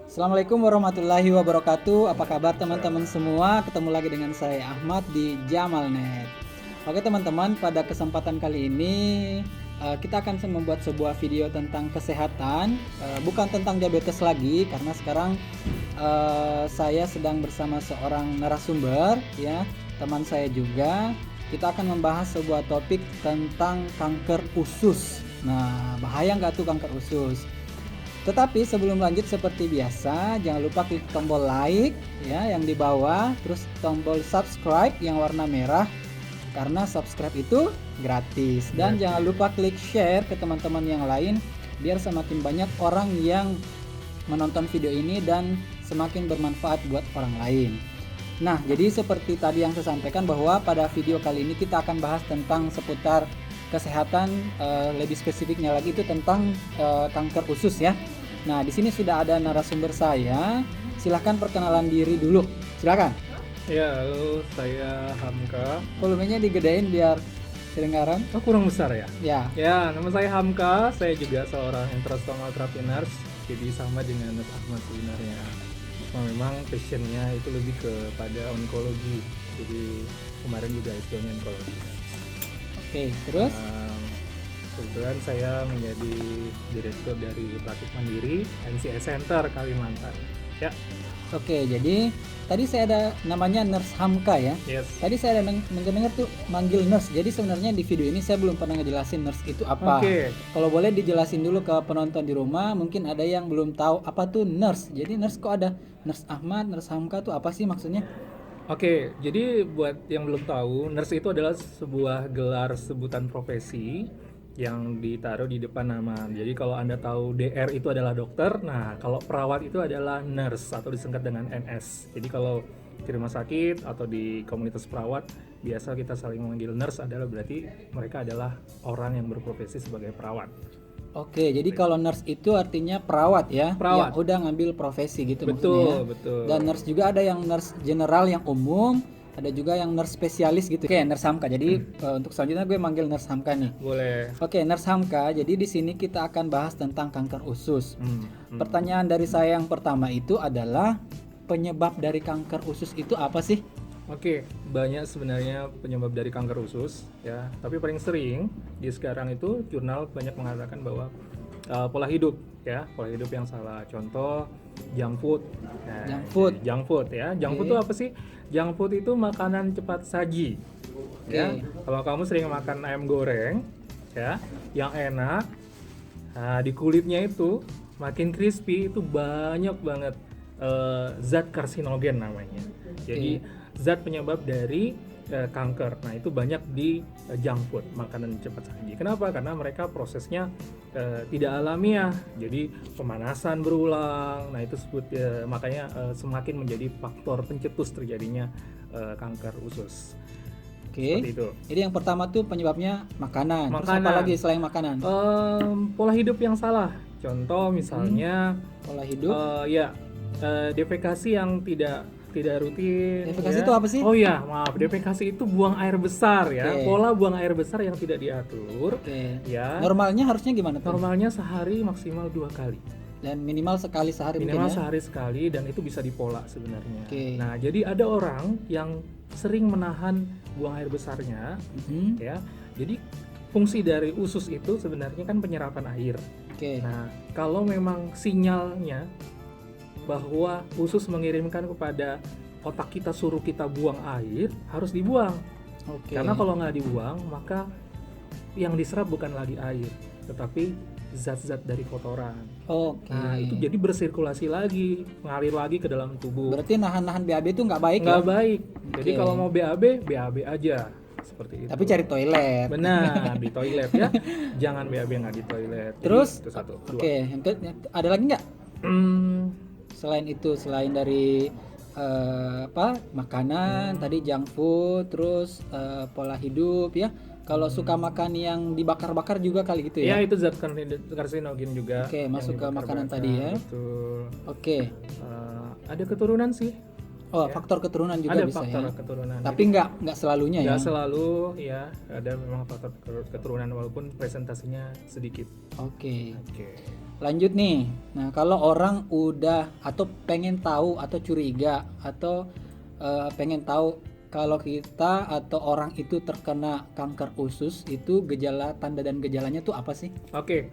Assalamualaikum warahmatullahi wabarakatuh. Apa kabar teman-teman semua? Ketemu lagi dengan saya Ahmad di Jamalnet. Oke teman-teman, pada kesempatan kali ini kita akan membuat sebuah video tentang kesehatan, bukan tentang diabetes lagi, karena sekarang saya sedang bersama seorang narasumber, ya, teman saya juga. Kita akan membahas sebuah topik tentang kanker usus. Nah, bahaya nggak tuh kanker usus? Tetapi sebelum lanjut seperti biasa, jangan lupa klik tombol like ya yang di bawah, terus tombol subscribe yang warna merah karena subscribe itu gratis. Dan jangan lupa klik share ke teman-teman yang lain biar semakin banyak orang yang menonton video ini dan semakin bermanfaat buat orang lain. Nah, jadi seperti tadi yang saya sampaikan bahwa pada video kali ini kita akan bahas tentang seputar kesehatan, lebih spesifiknya lagi itu tentang kanker usus ya. Nah, di sini sudah ada narasumber saya. Silahkan perkenalan diri dulu. Silakan. Ya, halo, saya Hamka. Volumenya digedein biar kedengaran. Oh, kurang besar ya? Ya. Ya, nama saya Hamka. Saya juga seorang intrastomal therapy nurse. Jadi sama dengan Nurse Ahmad sebenarnya. Memang passionnya itu lebih kepada onkologi. Jadi kemarin juga S2-nya onkologi. Oke, terus? Kebetulan saya menjadi direktur dari Praktik Mandiri NCS Center Kalimantan. Ya. Oke, jadi tadi saya ada namanya Nurse Hamka ya. Yes. Tadi saya ada mendengar tuh manggil nurse. Jadi sebenarnya di video ini saya belum pernah ngejelasin nurse itu apa. Oke. Kalau boleh dijelasin dulu ke penonton di rumah, mungkin ada yang belum tahu apa tuh nurse. Jadi nurse kok ada Nurse Ahmad, Nurse Hamka tuh apa sih maksudnya? Oke, jadi buat yang belum tahu, nurse itu adalah sebuah gelar sebutan profesi yang ditaruh di depan nama. Jadi kalau Anda tahu DR itu adalah dokter, nah kalau perawat itu adalah nurse atau disingkat dengan NS. Jadi kalau di rumah sakit atau di komunitas perawat, biasa kita saling memanggil nurse adalah berarti mereka adalah orang yang berprofesi sebagai perawat. Oke, jadi kalau nurse itu artinya perawat ya, Perawat. yang udah ngambil profesi gitu Betul, maksudnya ya. betul. Dan nurse juga ada yang nurse general yang umum, ada juga yang nurse spesialis gitu. Oke, Nurse Hamka. Jadi untuk selanjutnya gue manggil Nurse Hamka nih. Boleh. Oke, Nurse Hamka. Jadi di sini kita akan bahas tentang kanker usus. Pertanyaan dari saya yang pertama itu adalah penyebab dari kanker usus itu apa sih? Oke, banyak sebenarnya penyebab dari kanker usus ya. Tapi paling sering di sekarang itu jurnal banyak mengatakan bahwa pola hidup ya, pola hidup yang salah. Contoh junk food. Nah, Junk food. Junk food ya. Junk food itu apa sih? Junk food itu makanan cepat saji. Ya. Kalau kamu sering makan ayam goreng ya, yang enak, nah, di kulitnya itu makin crispy itu banyak banget zat karsinogen namanya. Jadi zat penyebab dari kanker. Nah, itu banyak di junk food, makanan cepat saji. Kenapa? Karena mereka prosesnya tidak alamiah. Jadi pemanasan berulang. Nah, itu makanya semakin menjadi faktor pencetus terjadinya kanker usus. Oke. Seperti itu. Jadi yang pertama tuh penyebabnya makanan. Terus apa lagi selain makanan? Pola hidup yang salah. Contoh misalnya Pola hidup. defekasi yang tidak rutin. Defekasi ya. itu apa sih? Oh ya, maaf. Defekasi itu buang air besar ya. Oke. Pola buang air besar yang tidak diatur. Oke. Ya. Normalnya harusnya gimana tuh? Normalnya sehari maksimal 2 kali. Dan minimal sekali sehari Minimal mungkin ya? sehari sekali dan itu bisa dipola sebenarnya. Oke. Nah, jadi ada orang yang sering menahan buang air besarnya ya. Jadi fungsi dari usus itu sebenarnya kan penyerapan air. Oke. Nah, kalau memang sinyalnya bahwa usus mengirimkan kepada otak kita suruh kita buang air, harus dibuang. Oke. Karena kalau nggak dibuang, maka yang diserap bukan lagi air, tetapi zat-zat dari kotoran. Oke. Nah, itu jadi bersirkulasi lagi, mengalir lagi ke dalam tubuh. Berarti nahan-nahan BAB itu nggak baik Nggak ya? baik. Jadi Oke. kalau mau BAB, BAB aja. Seperti itu. Tapi cari toilet. Benar, di toilet ya. Jangan BAB nggak di toilet. Jadi, Terus? itu satu. Dua. Oke. Ada lagi nggak? Hmm, Selain itu, selain dari makanan, tadi junk food, terus pola hidup ya. Kalau suka makan yang dibakar-bakar juga kali gitu ya ya? itu zat karsinogen juga. Oke, yang masuk ke makanan dibakar-bakar, tadi ya. Betul. Oke. Ada keturunan sih. Oh, faktor keturunan juga Ada bisa faktor ya. keturunan. Tapi nggak selalunya ya. Nggak selalu ya, ada memang faktor keturunan walaupun presentasinya sedikit. Oke. Oke. lanjut nih. Nah, kalau orang udah atau pengen tahu atau curiga atau pengen tahu kalau kita atau orang itu terkena kanker usus, itu gejala, tanda dan gejalanya tuh apa sih? Oke,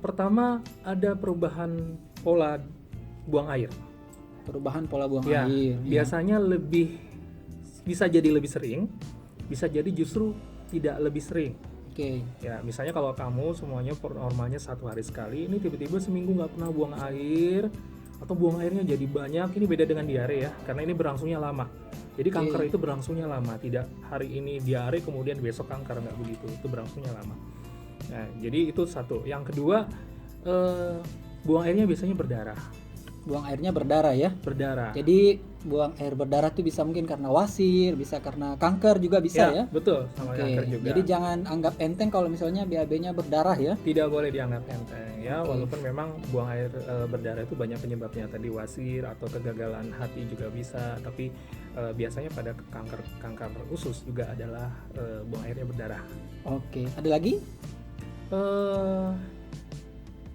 pertama ada perubahan pola buang air. Perubahan pola buang Ya, air. biasanya bisa jadi lebih sering, bisa jadi justru tidak lebih sering. Oke. Ya, misalnya kalau kamu semuanya normalnya 1 hari sekali, ini tiba-tiba seminggu nggak pernah buang air, atau buang airnya jadi banyak, ini beda dengan diare ya, karena ini berlangsungnya lama. Jadi kanker itu berlangsungnya lama, tidak hari ini diare kemudian besok kanker, nggak begitu, itu berlangsungnya lama. Nah, jadi itu satu. Yang kedua, buang airnya biasanya berdarah. Buang airnya berdarah ya. Berdarah. Jadi buang air berdarah tuh bisa mungkin karena wasir, bisa karena kanker juga bisa ya. Betul, sama Oke. kanker juga. Jadi jangan anggap enteng kalau misalnya BAB-nya berdarah ya. Tidak boleh dianggap enteng ya, walaupun memang buang air berdarah itu banyak penyebabnya, tadi wasir atau kegagalan hati juga bisa, tapi biasanya pada kanker usus juga adalah buang airnya berdarah. Oke. Ada lagi?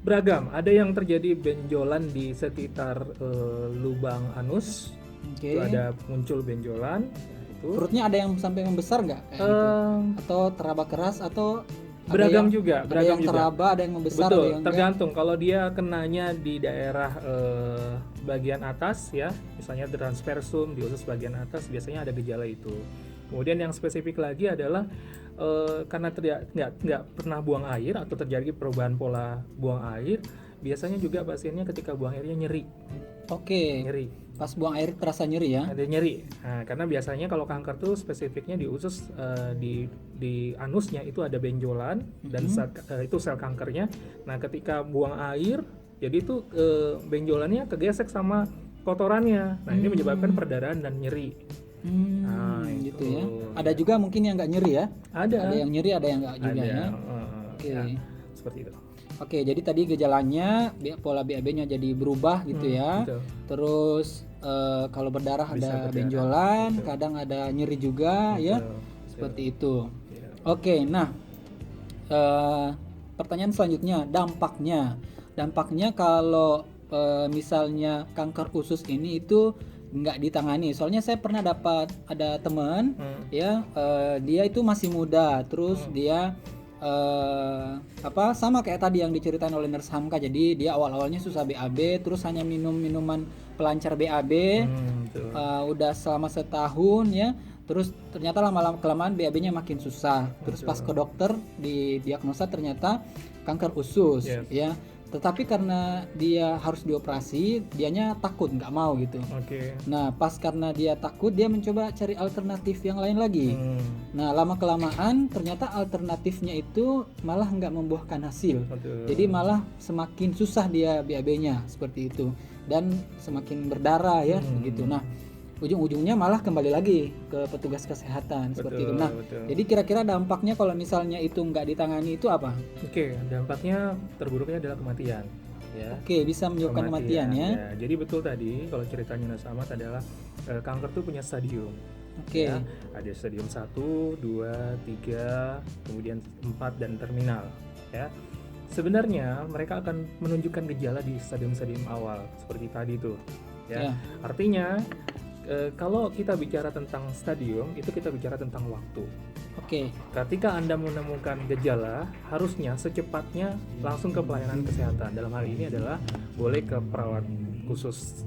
Beragam, ada yang terjadi benjolan di sekitar lubang anus. Oke. Itu ada muncul benjolan itu. Perutnya ada yang sampai membesar nggak? Kayak gitu? Atau teraba keras atau Beragam juga, ada yang teraba, ada yang membesar, betul, ada yang tergantung. Kalau dia kenanya di daerah bagian atas ya, misalnya transversum di usus bagian atas, biasanya ada gejala itu. Kemudian yang spesifik lagi adalah karena nggak pernah buang air atau terjadi perubahan pola buang air, biasanya juga pasiennya ketika buang airnya nyeri. Oke. Nyeri. Pas buang air terasa nyeri ya? Ada nyeri. Nah, karena biasanya kalau kanker tuh spesifiknya di usus, di anusnya itu ada benjolan dan itu sel kankernya. Nah, ketika buang air, jadi itu benjolannya kegesek sama kotorannya. Nah, ini menyebabkan perdarahan dan nyeri. Nah, gitu ya. Ada juga mungkin yang nggak nyeri ya? Ada. Ada yang nyeri, ada yang nggak juga Ada. ya? Oke. Ya, seperti itu. Oke, jadi tadi gejalanya pola BAB-nya jadi berubah gitu ya. Betul. Terus kalau berdarah Bisa ada berdarah. benjolan, Betul. kadang ada nyeri juga ya. Betul. Seperti itu. Ya. Oke, nah pertanyaan selanjutnya, dampaknya. Dampaknya kalau misalnya kanker usus ini itu nggak ditangani. Soalnya saya pernah dapat ada teman ya, dia itu masih muda, terus dia sama kayak tadi yang diceritain oleh Nurse Hamka. Jadi dia awal-awalnya susah BAB, terus hanya minum minuman pelancar BAB, Betul. udah selama setahun ya. Terus ternyata lama-lama kelamaan BAB-nya makin susah. Terus pas ke dokter didiagnosa ternyata kanker usus ya. Tetapi karena dia harus dioperasi, dianya takut, nggak mau gitu. Oke. Nah, pas karena dia takut, dia mencoba cari alternatif yang lain lagi. Nah, lama kelamaan ternyata alternatifnya itu malah nggak membuahkan hasil. Betul. Jadi malah semakin susah dia BAB-nya seperti itu, dan semakin berdarah ya begitu. Nah, ujung-ujungnya malah kembali lagi ke petugas kesehatan seperti itu. Nah, jadi kira-kira dampaknya kalau misalnya itu nggak ditangani itu apa? Oke, dampaknya terburuknya adalah kematian. Ya. Oke, bisa menyebabkan kematian ya. Jadi betul tadi kalau ceritanya Nurse Ahmad adalah kanker itu punya stadium. Oke. Ya, ada stadium 1, 2, 3, kemudian 4 dan terminal. Ya. Sebenarnya mereka akan menunjukkan gejala di stadium-stadium awal seperti tadi itu. Ya. Artinya kalau kita bicara tentang stadium, itu kita bicara tentang waktu. Oke. Ketika Anda menemukan gejala, harusnya secepatnya langsung ke pelayanan kesehatan. Dalam hal ini adalah boleh ke perawat khusus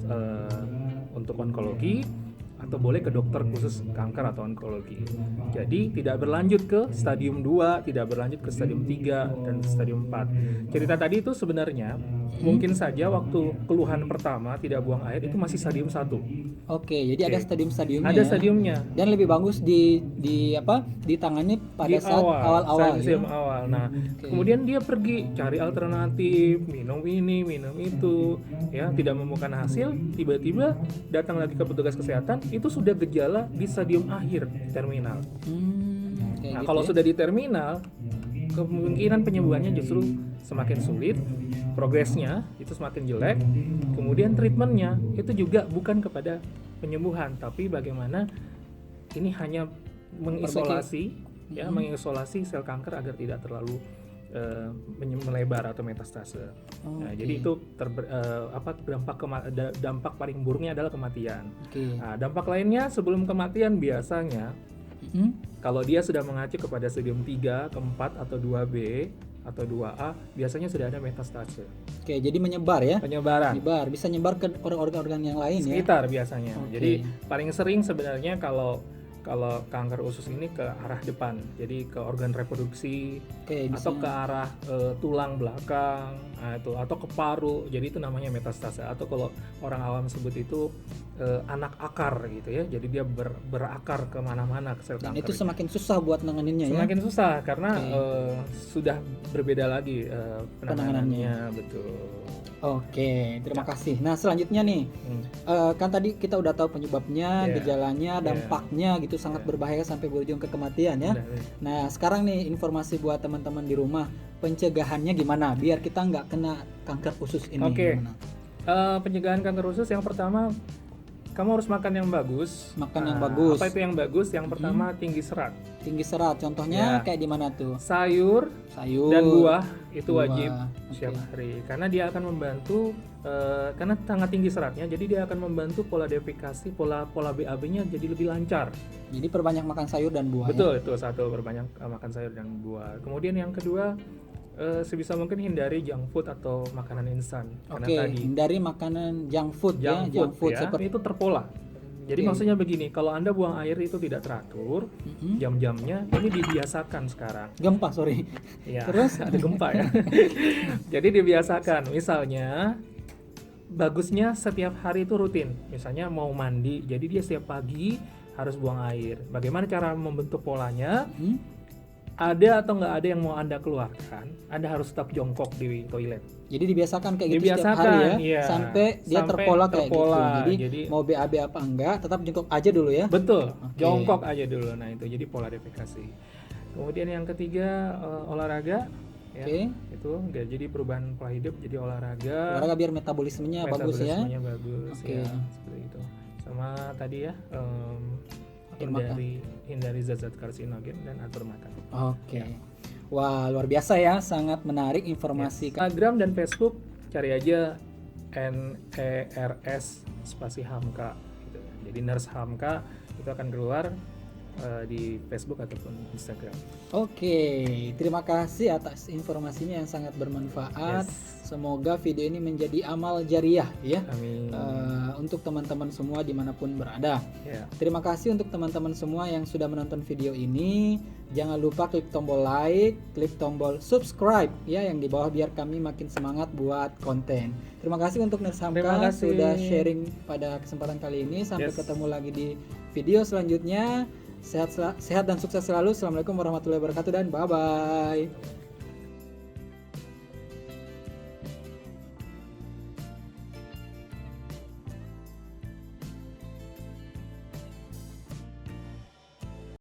untuk onkologi, atau boleh ke dokter khusus kanker atau onkologi. Jadi tidak berlanjut ke stadium 2, tidak berlanjut ke stadium 3 dan stadium 4. Cerita tadi itu sebenarnya mungkin saja waktu keluhan pertama tidak buang air itu masih stadium 1. Oke, jadi ada stadium-stadiumnya. Ada ya? stadiumnya. Dan lebih bagus ditangani pada Di saat awal-awal stadium ya. awal. Nah, kemudian dia pergi cari alternatif, minum ini, minum itu, ya, tidak menemukan hasil, tiba-tiba datang lagi ke petugas kesehatan, itu sudah gejala di stadium akhir terminal. Nah, kalau sudah di terminal, kemungkinan penyembuhannya justru semakin sulit, progresnya itu semakin jelek, kemudian treatmentnya itu juga bukan kepada penyembuhan, tapi bagaimana ini hanya mengisolasi, mengisolasi sel kanker agar tidak terlalu melebar atau metastase. Nah, Oke. jadi itu dampak paling buruknya adalah kematian. Oke. Nah, dampak lainnya sebelum kematian biasanya kalau dia sudah mengacu kepada stadium 3, ke-4 atau 2B atau 2A, biasanya sudah ada metastase. Oke, jadi menyebar ya. Penyebaran Bisa nyebar ke organ-organ yang lain ya. sekitar biasanya. Oke. Jadi paling sering sebenarnya kalau kanker usus ini ke arah depan, jadi ke organ reproduksi, Oke, atau bisa. ke arah tulang belakang, atau ke paru. Jadi itu namanya metastase. Atau kalau orang awam sebut itu anak akar gitu ya. Jadi dia berakar kemana-mana ke sel Dan kanker. itu semakin susah buat nanganinnya ya. Semakin susah karena Oke. sudah berbeda lagi penanganannya, betul. Oke, terima kasih. Nah, selanjutnya nih, kan tadi kita udah tahu penyebabnya, Yeah. gejalanya, Yeah. dampaknya gitu sangat berbahaya sampai berujung ke kematian ya. Udah. Nah, sekarang nih informasi buat teman-teman di rumah, pencegahannya gimana biar kita nggak kena kanker usus ini? Oke. Gimana? Pencegahan kanker usus yang pertama, kamu harus makan yang bagus. Makan yang bagus. Apa itu yang bagus? Yang pertama tinggi serat. Tinggi serat, contohnya Ya. kayak di mana tuh? Sayur Sayur dan buah itu buah, wajib oke. setiap hari karena dia akan membantu karena sangat tinggi seratnya, jadi dia akan membantu pola defekasi, pola BAB-nya jadi lebih lancar. Jadi perbanyak makan sayur dan buah. Betul, itu satu, berbanyak makan sayur dan buah. Kemudian yang kedua, sebisa mungkin hindari junk food atau makanan instan. Ya? Karena Oke, tadi hindari makanan junk food ya, junk food ya, seperti itu terpola. Jadi Oke. maksudnya begini, kalau Anda buang air itu tidak teratur, jam-jamnya ini dibiasakan sekarang. gempa, sorry. Ya, Terus? ada gempa ya. Jadi dibiasakan, misalnya bagusnya setiap hari itu rutin. Misalnya mau mandi, jadi dia setiap pagi harus buang air. Bagaimana cara membentuk polanya? Ada atau nggak ada yang mau Anda keluarkan, Anda harus tetap jongkok di toilet. Jadi dibiasakan kayak gitu setiap Dibiasakan, hari ya, iya. sampai dia Sampai terpola kayak terpola. gitu. Jadi Jadi- mau BAB apa enggak, tetap jongkok aja dulu ya. Betul, Oke. jongkok aja dulu. Nah itu jadi pola defekasi. Kemudian yang ketiga olahraga. Ya, Oke. itu nggak jadi perubahan pola hidup, jadi olahraga. Olahraga biar metabolismenya bagus ya. Metabolismenya bagus, Oke. ya, seperti itu. Sama tadi ya, Atur makan. hindari zat-zat karsinogen dan atur makan. Oke. Wah, luar biasa ya, sangat menarik informasi. Instagram dan Facebook cari aja NERS spasi Hamka gitu. Jadi Nurse Hamka itu akan keluar di Facebook ataupun Instagram. Oke, terima kasih atas informasinya yang sangat bermanfaat. Yes. Semoga video ini menjadi amal jariah ya. Amin. Untuk teman-teman semua dimanapun berada. Ya. Terima kasih untuk teman-teman semua yang sudah menonton video ini. Jangan lupa klik tombol like, klik tombol subscribe ya yang di bawah biar kami makin semangat buat konten. Terima kasih untuk Nurse Terima Hamka kasih. sudah sharing pada kesempatan kali ini. Sampai Yes. ketemu lagi di video selanjutnya. Sehat dan sukses selalu. Assalamualaikum warahmatullahi wabarakatuh dan bye bye.